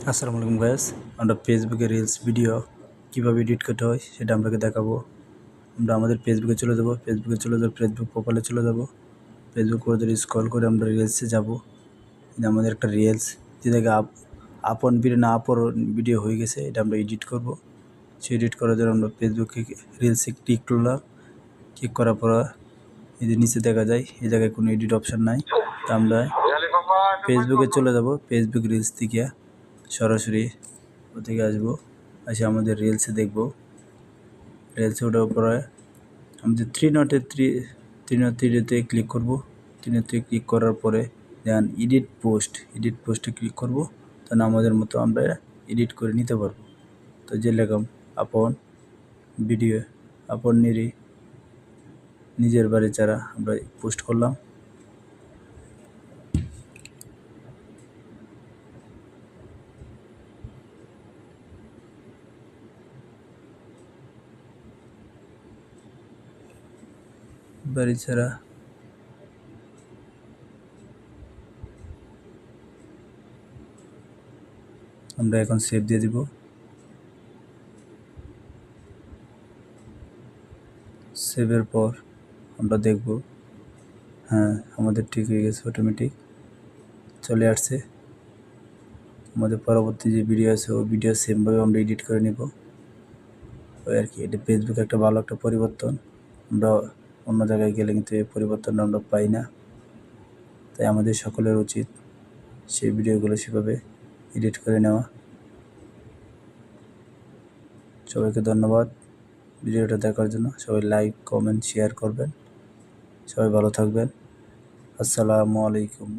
আসসালামু আলাইকুম গাইস, আমরা ফেসবুকে রিলস ভিডিও কীভাবে এডিট করতে হয় সেটা আপনাকে দেখাবো। আমরা আমাদের ফেসবুকে চলে যাব, ফেসবুক প্রোফাইলে চলে যাব। ফেসবুক করে ধরে স্ক্রল করে আমরা রিলসে যাব। আমাদের একটা রিলস যেটাকে আপন ভিডিও না আপন ভিডিও হয়ে গেছে, এটা আমরা এডিট করব। সেই এডিট করার জন্য আমরা ফেসবুকে রিলসে ক্লিক করলাম। ক্লিক করার পর এই যে নিচে দেখা যায় এই জায়গায় কোনো এডিট অপশান নাই। তা আমরা ফেসবুকে চলে যাব। ফেসবুক রিলস থেকে সরাসরি ওদিকে আসবো, এসে আমাদের রিলসে দেখব। রিলসে ওঠার পরে আমাদের থ্রি নটে ক্লিক করব। থ্রি নটে ক্লিক করার পরে দেন এডিট পোস্টে ক্লিক করব। তাহলে আমাদের মতো আমরা এডিট করে নিতে পারবো। তো যেরকম আপন ভিডিও আপন নিজের বাড়ি ছাড়া আমরা পোস্ট করলাম। বাড়ি ছাড়া আমরা এখন সেভ দিয়ে দিব। সেভের পর আমরা দেখব, হ্যাঁ আমাদের ঠিক হয়ে গেছে, অটোমেটিক চলে আসছে। আমাদের পরবর্তী যে ভিডিও আছে ওই ভিডিও সেমভাবে আমরা এডিট করে নেব। ওই আর কি, এটা ফেসবুক একটা ভালো একটা পরিবর্তন। আমরা অন্য জায়গায় গেলে কিন্তু এই পরিবর্তনটা আমরা পাই না। তাই আমাদের সকলের উচিত সেই ভিডিওগুলো সেভাবে এডিট করে নেওয়া। সবাইকে ধন্যবাদ ভিডিওটা দেখার জন্য। সবাই লাইক, কমেন্ট, শেয়ার করবেন। সবাই ভালো থাকবেন। আসসালামু আলাইকুম।